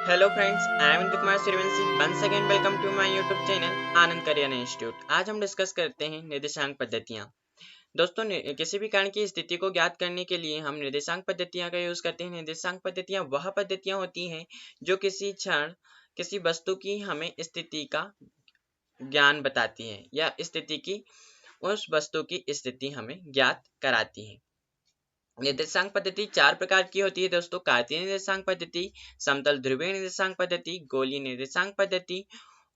Hello friends, I am Indra Kumar Suryavanshi. Once again welcome to my YouTube channel Anand Career Institute. आज हम discuss करते हैं निर्देशांक पद्धतियाँ। दोस्तों, किसी भी कारण की स्थिति को ज्ञात करने के लिए हम निर्देशांक पद्धतियाँ का यूज करते हैं। निर्देशांक पद्धतियाँ वह पद्धतियाँ होती हैं जो किसी क्षण किसी वस्तु की हमें स्थिति का ज्ञान बताती है या स्थिति की उस वस्तु की स्थिति हमें ज्ञात कराती है। निर्देशांक पद्धति चार प्रकार की होती है दोस्तों। कार्तीय निर्देशांक पद्धति, समतल ध्रुवीय निर्देशांक पद्धति, गोलीय निर्देशांक पद्धति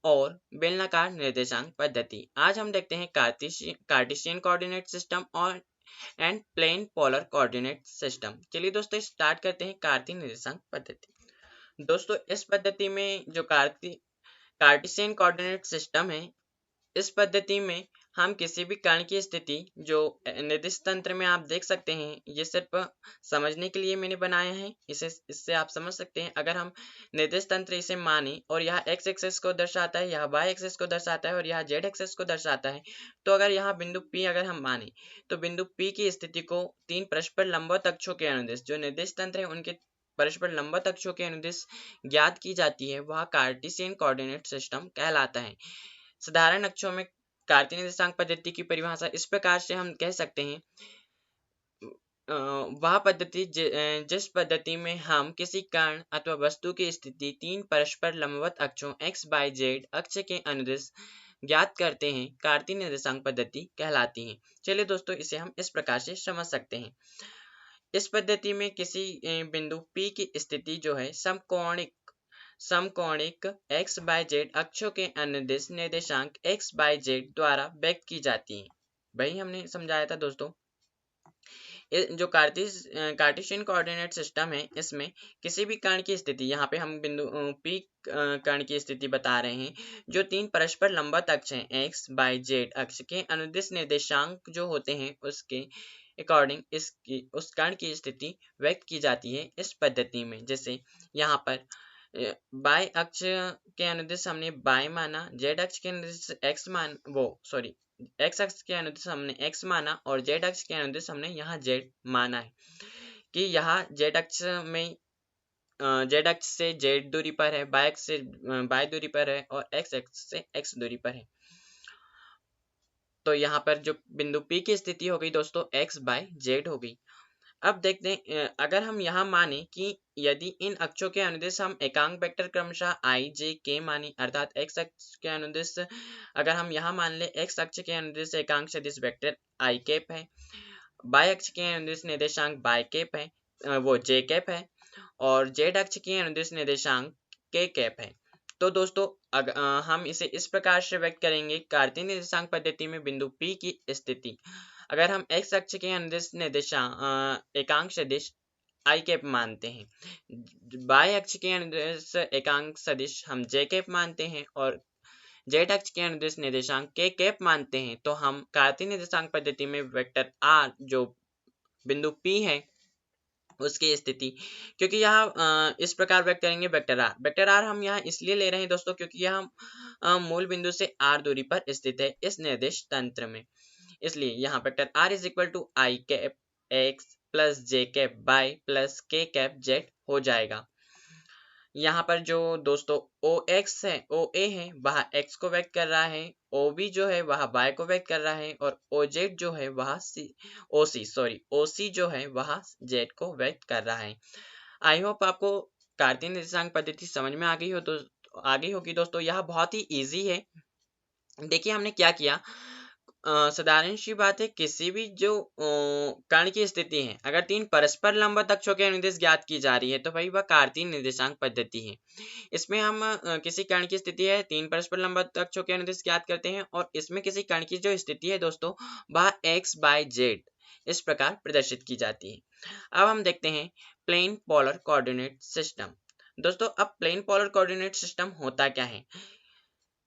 और बेलनाकार निर्देशांक पद्धति। आज हम देखते हैं कार्टेशियन कोऑर्डिनेट सिस्टम और and plane polar coordinate system. चलिए दोस्तों, स्टार्ट करते हैं कार्तीय निर्देशांक पद्धति। दोस्तों, इस पद्धति में जो कार्टेशियन कोऑर्डिनेट सिस्टम है, इस पद्धति में हम किसी भी कण की स्थिति जो निर्दिष्ट तंत्र में आप देख सकते हैं, ये सिर्फ समझने के लिए मैंने बनाया है। इससे आप समझ सकते हैं। अगर हम निर्दिष्ट तंत्र इसे माने और यह x एक्सिस को दर्शाता है, यह y एक्सिस को दर्शाता है और यह z एक्सिस को दर्शाता है, तो अगर यहाँ बिंदु P अगर हम माने तो बिंदु P की स्थिति को तीन परस्पर लंबवत अक्षों के अनुदिश जो निर्दिष्ट तंत्र है उनके परस्पर लंबवत अक्षों के अनुदिश ज्ञात की जाती है, वह कार्टेशियन कोऑर्डिनेट सिस्टम कहलाता है। साधारण अक्षों में कार्तीय निर्देशांक पद्धति की परिभाषा इस प्रकार से हम कह सकते हैं, वह पद्धति जिस पद्धति में हम किसी कण अथवा वस्तु की स्थिति तीन परस्पर लंबवत अक्षों x, y, z अक्ष के अनुदिश ज्ञात करते हैं, कार्तीय निर्देशांक पद्धति कहलाती है। चलिए दोस्तों, इसे हम इस प्रकार से समझ सकते हैं। इस पद्धति में किसी बिंदु P की स्थिति जो है समकोणिक x, y, z अक्षों के अनुदिश निर्देशांक x, y, z द्वारा व्यक्त की जाती है। वही हमने समझाया था दोस्तों। जो कार्टेशियन कोऑर्डिनेट सिस्टम है, इसमें किसी भी कण की स्थिति, यहाँ पे हम बिंदु P कण की स्थिति बता रहे हैं, जो तीन परस्पर लंबवत अक्ष हैं x, y, z अक्ष के अनुदिश निर्देशांक जो होते हैं उसके अकॉर्डिंग उस कण की स्थिति व्यक्त की जाती है इस पद्धति में। जैसे यहाँ पर बाय अक्ष के अनुदिश हमने बाय माना, जेड अक्ष के अनुदिश एक्स एक्स अक्ष के अनुदिश हमने एक्स माना और जेड अक्ष के अनुदिश हमने यहाँ जेड माना है कि यहाँ जेड अक्ष में जेड अक्ष से जेड दूरी पर है, बाय अक्ष से बाय दूरी पर है और एक्स अक्ष से एक्स दूरी पर है। तो यहाँ पर जो बिंदु P की स्थिति हो गई दोस्तों x बाय जेड हो गई। अब देखते हैं, अगर हम यहाँ माने कि यदि इन अक्षों के अनुदिश हम एकांक वेक्टर क्रमशः i, j, k माने, अर्थात x अक्ष के अनुदिश अगर हम यहाँ मान ले x अक्ष के अनुदिश एकांक सदिश वेक्टर i कैप है, y अक्ष के अनुदिश निर्देशांक y कैप है, वो j कैप है और z अक्ष के अनुदिश निर्देशांक k कैप है। तो दोस्तों, हम इसे इस प्रकार से व्यक्त करेंगे। कार्तीय निर्देशांक पद्धति में बिंदु P की स्थिति अगर हम x अक्ष के अनुदिश निर्देशांक एकांक सदिश i कैप मानते हैं, y अक्ष के अनुदिश एकांक सदिश हम j कैप मानते हैं और z अक्ष के अनुदिश निर्देशांक k कैप मानते हैं, तो हम कार्तीय निर्देशांक पद्धति में वेक्टर r जो बिंदु P है उसकी स्थिति, क्योंकि यहाँ इस प्रकार व्यक्त करेंगे वेक्टर आर हम यहाँ इसलिए ले रहे हैं दोस्तों क्योंकि यह मूल बिंदु से r दूरी पर स्थित है इस निर्देश तंत्र में, इसलिए यहाँ vector r is equal to i cap x plus j cap y plus k cap z हो जाएगा। यहाँ पर जो दोस्तों OX है, OA है, वह x को व्यक्त कर रहा है, OB जो है वह y को व्यक्त कर रहा है और OZ जो है वह OC जो है वह z को व्यक्त कर रहा है। आई होप आपको कार्तीय निर्देशांक पद्धति समझ में आ गई होगी दोस्तों। यह बहुत ही इजी है। देखिए हमने क्या किया, साधारण सी बात है, किसी भी जो कण की स्थिति है अगर तीन परस्पर लंबवत अक्षों के अनुदिश ज्ञात की जा रही है तो भाई वह कार्तीय निर्देशांक पद्धति है। इसमें हम किसी कण की स्थिति है तीन परस्पर लंबवत अक्षों के अनुदिश ज्ञात करते हैं और इसमें किसी कण की जो स्थिति है दोस्तों वह x बाय जेड इस प्रकार प्रदर्शित की जाती है। अब हम देखते हैं प्लेन पोलर कोऑर्डिनेट सिस्टम। दोस्तों, अब प्लेन पोलर कोऑर्डिनेट सिस्टम होता क्या है।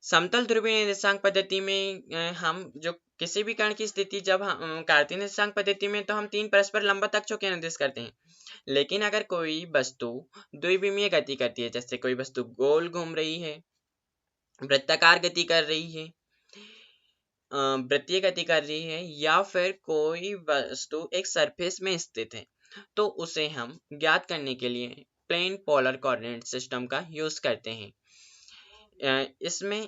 समतल ध्रुवीय निर्देशांक पद्धति में हम जो किसी भी कण की स्थिति जब हम कार्तीय निर्देशांक पद्धति में तो हम तीन परस्पर लंबवत अक्षों के अनुदिश करते हैं, लेकिन अगर कोई वस्तु द्विविमीय गति करती है, जैसे कोई वस्तु गोल घूम रही है, वृत्ताकार गति कर रही है, वृत्तीय गति कर रही है या फिर कोई वस्तु एक सरफेस में स्थित है, तो उसे हम ज्ञात करने के लिए प्लेन पोलर कोऑर्डिनेट सिस्टम का यूज करते हैं। इसमें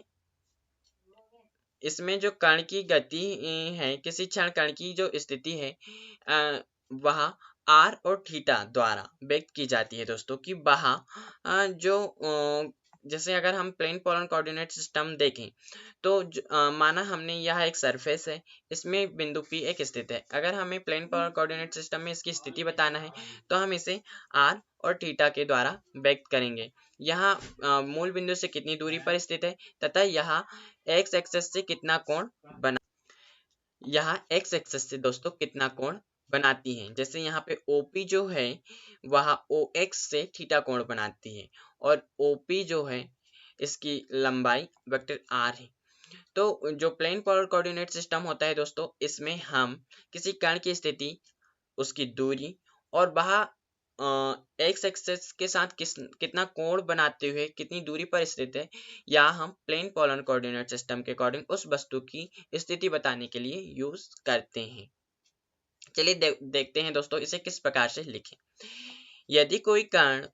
इसमें जो कण की गति है, किसी क्षण कण की जो स्थिति है वह आर और थीटा द्वारा व्यक्त की जाती है दोस्तों। कि वहाँ जो जैसे अगर हम प्लेन पोलर कोऑर्डिनेट सिस्टम देखें तो माना हमने यह एक सरफेस है, इसमें बिंदु P एक स्थित है। अगर हमें प्लेन पोलर कोऑर्डिनेट सिस्टम में इसकी स्थिति बताना है तो हम इसे आर और थीटा के द्वारा व्यक्त करेंगे। यहाँ मूल बिंदु से कितनी दूरी पर स्थित है तथा यहाँ एक्स एक्सिस से कितना कोण बना, यहाँ एक्स एक्सिस से दोस्तों कितना कोण बनाती है। जैसे यहाँ पे OP जो है वह OX से थीटा कोण बनाती है और OP जो है इसकी लंबाई वेक्टर R है। तो जो प्लेन पोलर कोऑर्डिनेट सिस्टम होता है दोस्तों, इसमें हम किसी कण की स्थिति, उसकी दूरी और वह एक्स एक्सिस के साथ कितना कोण बनाते हुए कितनी दूरी पर स्थित है, या हम प्लेन पोलर कोऑर्डिनेट सिस्टम के अकॉर्डिंग उस वस्तु की स्थिति बताने के लिए यूज करते हैं। चलिए देखते हैं दोस्तों इसे किस प्रकार से लिखें। यदि कोई कण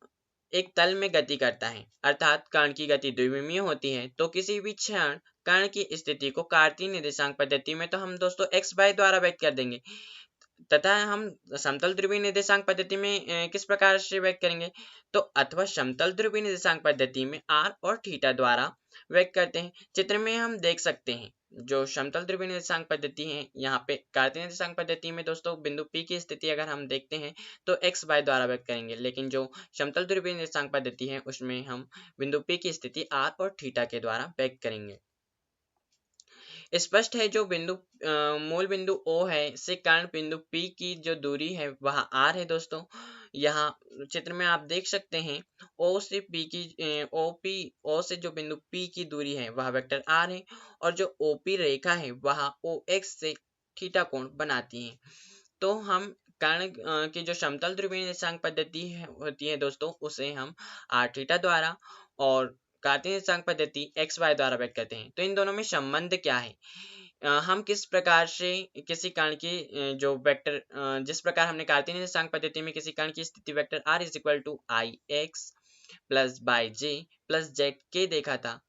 एक तल में गति करता है, अर्थात कण की गति द्विविमीय होती है, तो किसी भी क्षण कण की स्थिति को कार्तीय निर्देशांक पद्धति में तो हम दोस्तों x बाय द्वारा व्यक्त कर देंगे, तथा हम समतल ध्रुवीय निर्देशांक पद्धति में किस प्रकार से व्यक्त करेंगे, तो अथवा समतल ध्रुवीय निर्देशांक पद्धति में r और थीटा द्वारा व्यक्त करते हैं। चित्र में हम देख सकते हैं जो समतल ध्रुवीय निर्देशांक पद्धति है, यहाँ पे कार्तीय निर्देशांक पद्धति में दोस्तों बिंदु P की स्थिति अगर हम देखते हैं तो x बाय द्वारा व्यक्त करेंगे, लेकिन जो समतल ध्रुवीय निर्देशांक पद्धति है उसमें हम बिंदु P की स्थिति r और थीटा के द्वारा व्यक्त करेंगे। स्पष्ट है जो बिंदु मूल बिंदु O है से कर्ण बिंदु P की जो दूरी है वह R है दोस्तों। यहाँ चित्र में आप देख सकते हैं O से P की O से जो बिंदु P की दूरी है वह वेक्टर R है और जो OP रेखा है वह OX से थीटा कोण बनाती है। तो हम कर्ण की जो समतल ध्रुवीय निर्देशांक पद्धति होती है दोस्तों उसे हम r थीटा द्वारा और कार्तीय निर्देशांक पद्धति x y द्वारा व्यक्त करते हैं। तो इन दोनों में संबंध क्या है, हम किस प्रकार से किसी कण की जो वेक्टर जिस प्रकार हमने कार्तीय निर्देशांक पद्धति में किसी कण की स्थिति vector r is equal to i x plus y j plus z k देखा था,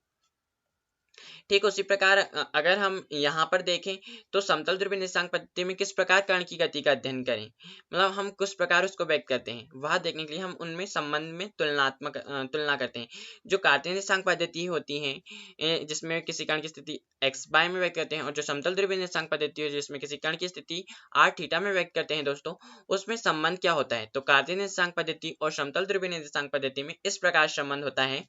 ठीक उसी प्रकार अगर हम यहाँ पर देखें तो समतल ध्रुवीय निर्देशांक पद्धति में किस प्रकार कण की गति का अध्ययन करें, मतलब हम किस प्रकार उसको व्यक्त करते हैं, वह देखने के लिए हम उनमें संबंध में तुलना करते हैं। जो कार्तीय निर्देशांक पद्धति होती है जिसमें किसी कण की स्थिति x बाय में व्यक्त करते हैं और जो समतल ध्रुवीय निर्देशांक पद्धति है जिसमें किसी कण की स्थिति r थीटा में व्यक्त करते हैं दोस्तों, उसमें संबंध क्या होता है, तो कार्तीय निर्देशांक पद्धति और समतल ध्रुवीय निर्देशांक पद्धति में इस प्रकार संबंध होता है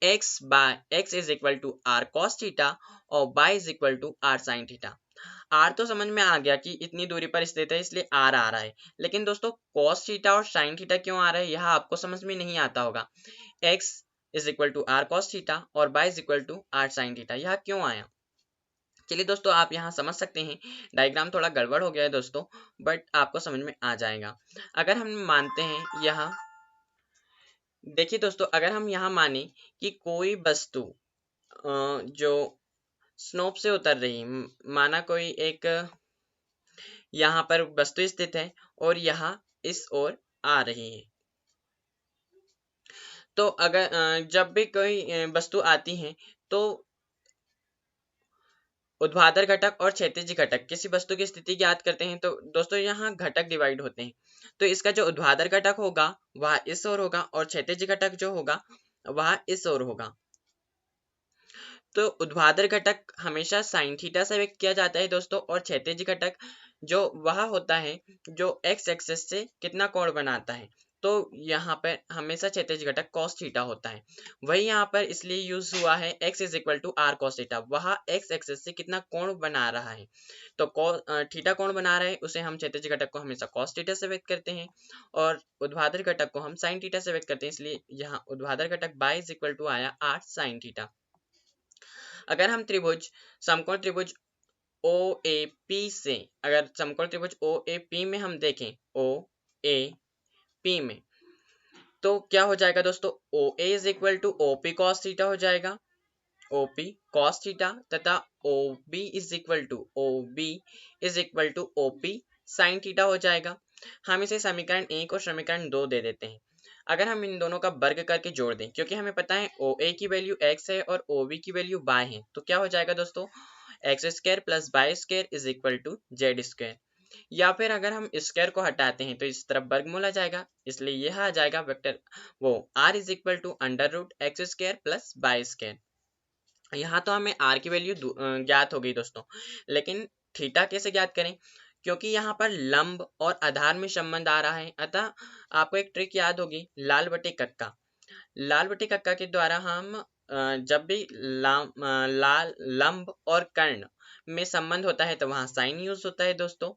x is equal to r cos theta और y is equal to r sine theta. r तो समझ में आ गया कि इतनी दूरी पर स्थित है इसलिए r आ रहा है, लेकिन दोस्तों cos थीटा और sin थीटा क्यों आ रहा है यह आपको समझ में नहीं आता होगा। x is equal to r cos theta और y is equal to r sine theta, यह क्यों आया। चलिए दोस्तों आप यहाँ समझ सकते हैं, डायग्राम थोड़ा गड़बड़ हो गया है दोस्तों, बट आपको समझ में आ जाएगा। अगर हम मानते हैं यहाँ देखिए दोस्तों, अगर हम यहाँ माने कि कोई वस्तु जो स्लोप से उतर रही, माना कोई एक यहाँ पर वस्तु स्थित है और यहाँ इस ओर आ रही है, तो अगर जब भी कोई वस्तु आती है तो ऊर्ध्वाधर घटक और क्षैतिज घटक किसी वस्तु की स्थिति ज्ञात करते हैं। तो दोस्तों यहाँ घटक डिवाइड होते हैं, तो इसका जो ऊर्ध्वाधर घटक होगा वह इस ओर होगा और क्षैतिज घटक जो होगा वह इस ओर होगा। तो ऊर्ध्वाधर घटक हमेशा साइन थीटा से व्यक्त किया जाता है दोस्तों, और क्षैतिज घटक जो वह होता है जो एक्स एक्सिस से कितना कोण बनाता है, तो यहाँ पर हमेशा क्षैतिज घटक cos थीटा होता है। वही यहाँ पर इसलिए यूज हुआ है x is equal to r cos theta, वह x एक्सिस से कितना कोण बना रहा है, तो थीटा कोण बना रहा है उसे हम क्षैतिज घटक को हमेशा cos थीटा से व्यक्त करते हैं और ऊर्ध्वाधर घटक को हम sin थीटा से व्यक्त करते हैं, इसलिए यहाँ ऊर्ध्वाधर घटक y इज इक्वल टू आया r sin थीटा। अगर हम समकोण त्रिभुज OAP से, अगर समकोण त्रिभुज OAP में हम देखें OAP में, तो क्या हो जाएगा दोस्तों, OA is equal to OP cos theta हो जाएगा, OP cos थीटा, तथा OB is equal to OP sin theta हो जाएगा। हम इसे समीकरण 1 और समीकरण 2 दे देते हैं। अगर हम इन दोनों का वर्ग करके जोड़ दें, क्योंकि हमें पता है ओ ए की वैल्यू x है और ओ बी की वैल्यू y है, तो क्या हो जाएगा दोस्तों, x square plus y square is equal to z square. या फिर अगर हम स्क्वायर को हटाते हैं तो इस तरफ वर्गमूल आ जाएगा, इसलिए यह आ जाएगा वेक्टर वो r is equal to under root x square plus y square. यहाँ तो हमें r की वैल्यू ज्ञात हो गई दोस्तों, लेकिन थीटा कैसे ज्ञात करें, क्योंकि यहाँ पर लंब और आधार में संबंध आ रहा है। अतः आपको एक ट्रिक याद होगी, लाल बटे कक्का। लाल बटे कक्का के द्वारा हम जब भी लाल लंब और कर्ण में संबंध होता है तो वहां साइन यूज होता है दोस्तों।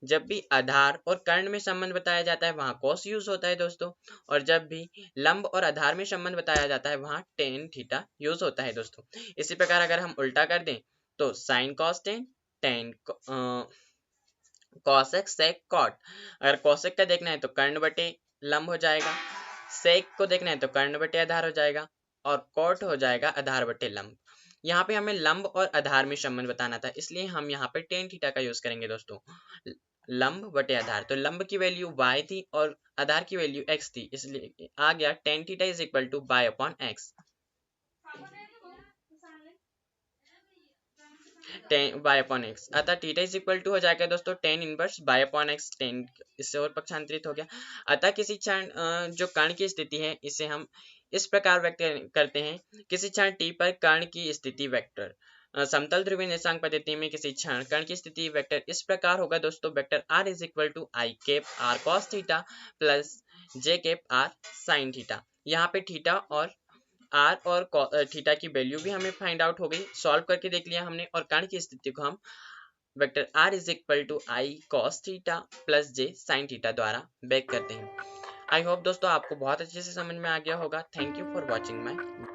जब भी आधार और कर्ण में संबंध बताया जाता है वहां कॉस यूज होता है दोस्तों। और जब भी लंब और आधार में संबंध बताया जाता है वहां टेन थीटा यूज होता है दोस्तों। इसी प्रकार अगर हम उल्टा कर दें तो sine cos tan, tan cosec sec cot. अगर कॉसेक का देखना है तो कर्ण बटे लंब हो जाएगा, सेक को देखना है तो कर्ण बटे आधार हो जाएगा, और कॉट हो जाएगा आधार बटे लंब। यहाँ पे हमें लंब और आधार में संबंध बताना था, इसलिए हम यहाँ पे टेन थीटा का यूज करेंगे दोस्तों। लंब बटे आधार, तो लंब की वैल्यू y थी और आधार की वैल्यू x थी, इसलिए आ गया tan theta is equal to y upon x. y upon x, अतः थीटा इज इक्वल टू हो जाएगा दोस्तों tan inverse y upon x. Tan इससे और पक्षांतरित हो गया। अतः किसी क्षण जो कर्ण की स्थिति है इसे हम इस प्रकार व्यक्त करते हैं, किसी क्षण t पर कर्ण की स्थिति वेक्टर। समतल ध्रुवीय निर्देशांक पद्धति में किसी क्षण कर्ण की स्थिति वेक्टर इस प्रकार होगा दोस्तों, vector r is equal to i cap r cos theta plus j cap r sin theta. यहाँ पे थीटा और r और थीटा की वैल्यू भी हमें फाइंड आउट हो गई, सॉल्व करके देख लिया हमने। और कर्ण की स्थिति को हम vector r is equal to i cos theta plus j sin theta द्वारा व्यक्त करते हैं। आई होप दोस्तों आपको बहुत अच्छे से समझ में आ गया होगा। Thank you for watching my